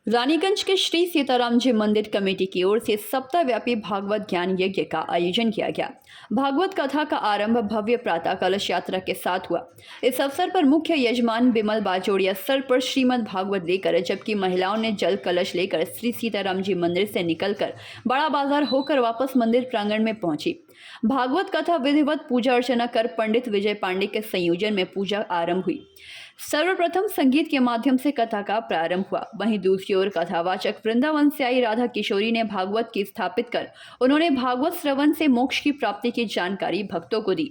रानीगंज के श्री सीताराम जी मंदिर कमेटी की ओर से सप्ताहव्यापी भागवत ज्ञान यज्ञ का आयोजन किया गया। भागवत कथा का आरंभ भव्य प्रातः कलश यात्रा के साथ हुआ। इस अवसर पर मुख्य यजमान बिमल बाजोड़िया सर पर श्रीमद् भागवत लेकर, जबकि महिलाओं ने जल कलश लेकर श्री सीताराम जी मंदिर से निकलकर बड़ा बाजार होकर वापस मंदिर प्रांगण में पहुंची। भागवत कथा विधिवत पूजा अर्चना कर पंडित विजय पांडे के संयोजन में पूजा आरंभ हुई। सर्वप्रथम संगीत के माध्यम से कथा का प्रारंभ हुआ। वहीं दूसरी ओर कथावाचक वृंदावन से आई राधा किशोरी ने भागवत की स्थापित कर उन्होंने भागवत श्रवण से मोक्ष की प्राप्ति की जानकारी भक्तों को दी।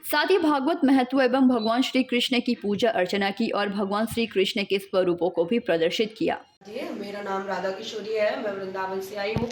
साथ ही भागवत महत्व एवं भगवान श्री कृष्ण की पूजा अर्चना की और भगवान श्री कृष्ण के स्वरूपों को भी प्रदर्शित किया। मेरा नाम राधा किशोरी है, मैं वृंदावन से आई हूँ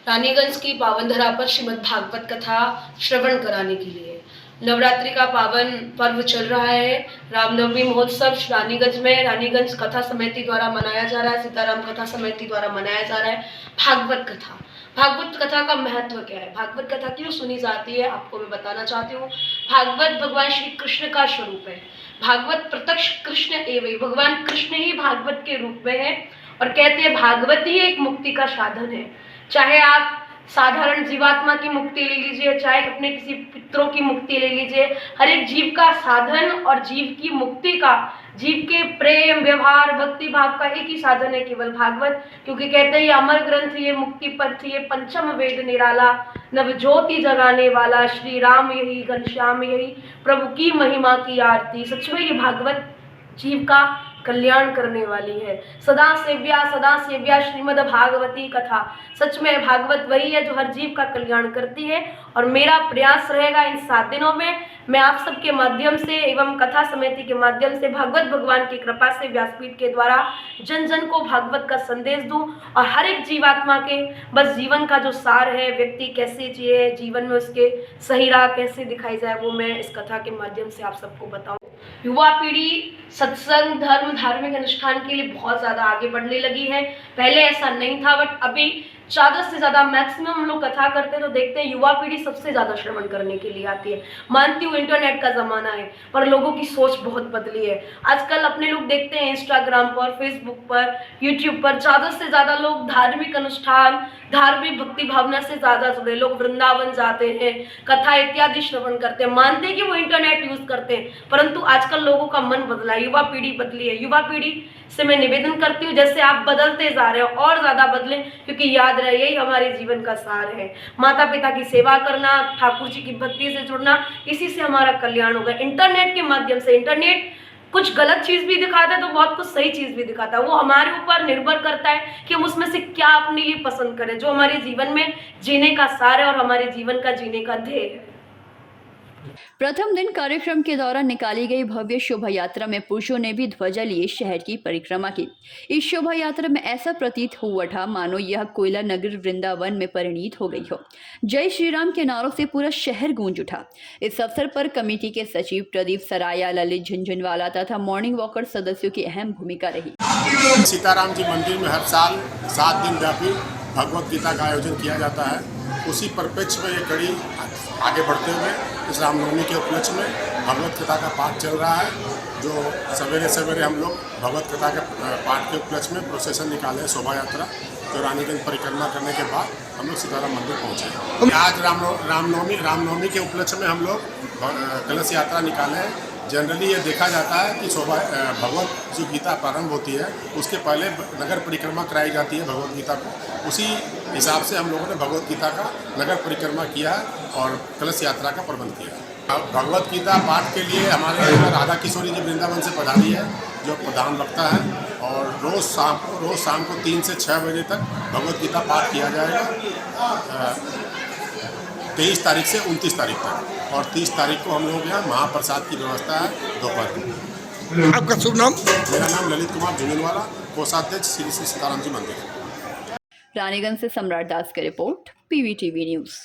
रानीगंज की पावन धरा पर श्रीमद् भागवत कथा श्रवण कराने के लिए। नवरात्रि का पावन पर्व चल रहा है। रामनवमी महोत्सव रानीगंज में रानीगंज कथा समिति द्वारा मनाया जा रहा है, सीताराम कथा समिति द्वारा मनाया जा रहा है। भागवत कथा का महत्व क्या है, भागवत कथा क्यों सुनी जाती है, आपको मैं बताना चाहती हूँ। भागवत भगवान श्री कृष्ण का स्वरूप है। भागवत प्रत्यक्ष कृष्ण एवं भगवान कृष्ण ही भागवत के रूप में है और कहते हैं भागवत ही एक मुक्ति का साधन है। चाहे आप साधारण जीवात्मा की मुक्ति ले लीजिए, चाहे अपने किसी पितरों की मुक्ति ले लीजिए, हर एक जीव का साधन और जीव की मुक्ति का, जीव के प्रेम व्यवहार भक्ति भाव का एक ही साधन है, केवल भागवत। क्योंकि कहते हैं ये अमर ग्रंथ, ये मुक्ति पंथ, ये पंचम वेद निराला, नव ज्योति जगाने वाला, श्री राम यही घनश्याम यही, प्रभु की महिमा की आरती। सच में ये भागवत जीव का कल्याण करने वाली है। सदा सेव्या श्रीमद् भागवती कथा। सच में भागवत वही है जो हर जीव का कल्याण करती है। और मेरा प्रयास रहेगा इन 7 दिनों में मैं आप सबके माध्यम से एवं कथा समिति के माध्यम से भगवत भगवान की कृपा से व्यासपीठ के द्वारा जन जन को भागवत का संदेश दूं और हर एक जीवात्मा के बस जीवन का जो सार है, व्यक्ति कैसे जिए, जीवन में उसके सही राह कैसे दिखाई जाए, वो मैं इस कथा के माध्यम से आप सबको बताऊं। युवा पीढ़ी सत्संग धर्म धार्मिक अनुष्ठान के लिए बहुत ज़्यादा आगे बढ़ने लगी है। पहले ऐसा नहीं था, बट अभी ज़्यादा से ज़्यादा मैक्सिमम हम लोग कथा करते हैं तो देखते हैं युवा पीढ़ी सबसे ज़्यादा श्रवण करने के लिए आती है। मानती हूँ इंटरनेट का ज़माना है, पर लोगों की सोच बहुत बदली है। आजकल अपने लोग देखते हैं इंस्टाग्राम पर, फेसबुक पर, यूट्यूब पर ज़्यादा से ज़्यादा लोग धार्मिक अनुष्ठान, धार्मिक भक्ति भावना से ज़्यादा जुड़े लोग वृंदावन जाते हैं, कथा इत्यादि श्रवण करते हैं, मानते हैं कि वो इंटरनेट यूज़ करते हैं, परंतु आजकल लोगों का मन बदला है, युवा पीढ़ी बदली है। युवा पीढ़ी से मैं निवेदन करती हूँ जैसे आप बदलते जा रहे हो और ज़्यादा बदलें, क्योंकि याद रहे यही हमारे जीवन का सार है। माता पिता की सेवा करना, ठाकुर जी की भक्ति से जुड़ना, इसी से हमारा कल्याण होगा। इंटरनेट के माध्यम से इंटरनेट कुछ गलत चीज़ भी दिखाता है तो बहुत कुछ सही चीज़ भी दिखाता है। वो हमारे ऊपर निर्भर करता है कि हम उसमें से क्या अपने लिए पसंद करें, जो हमारे जीवन में जीने का सार है और हमारे जीवन का जीने का ध्येय है। प्रथम दिन कार्यक्रम के दौरान निकाली गई भव्य शोभा यात्रा में पुरुषों ने भी ध्वजा लिए शहर की परिक्रमा की। इस शोभा यात्रा में ऐसा प्रतीत हो उठा मानो यह कोयला नगर वृंदावन में परिणीत हो गई हो। जय श्री राम के नारों से पूरा शहर गूंज उठा। इस अवसर पर कमेटी के सचिव प्रदीप सराया, ललित झुंझुनवाला तथा मॉर्निंग वॉकर सदस्यों की अहम भूमिका रही। सीताराम जी मंदिर में हर साल 7 दिन व्यापी भगवत गीता का आयोजन किया जाता है। उसी परिप्रेक्ष्य में ये कड़ी आगे बढ़ते हुए इस रामनवमी के उपलक्ष्य में भगवत कथा का पाठ चल रहा है, जो सवेरे सवेरे हम लोग भगवत कथा के पाठ के उपलक्ष्य में प्रोसेसन निकाले, शोभा यात्रा, जो रानीगंज परिक्रमा करने के बाद हम लोग सीताराम मंदिर पहुँचे। आज रामनवमी के उपलक्ष्य में हम लोग कलश यात्रा निकाले हैं। जनरली ये देखा जाता है कि शोभा भगवत जो गीता प्रारंभ होती है उसके पहले नगर परिक्रमा कराई जाती है भगवत गीता को। उसी हिसाब से हम लोगों ने भगवत गीता का नगर परिक्रमा किया और कलश यात्रा का प्रबंध किया। भगवत गीता पाठ के लिए हमारे यहाँ राधा किशोरी जी वृंदावन से पधारी है, जो प्रधान वक्ता है, और रोज़ शाम को 3 से 6 बजे तक भगवत गीता पाठ किया जाएगा। 23 तारीख से 29 तारीख तक, और 30 तारीख को हम लोग यहाँ महाप्रसाद की व्यवस्था है दोपहर में। आपका शुभ नाम? मेरा नाम ललित कुमार झुंझुनवाला, कोषाध्यक्ष श्री सीताराम जी मंदिर। रानीगंज से सम्राट दास की रिपोर्ट, PVTV न्यूज़।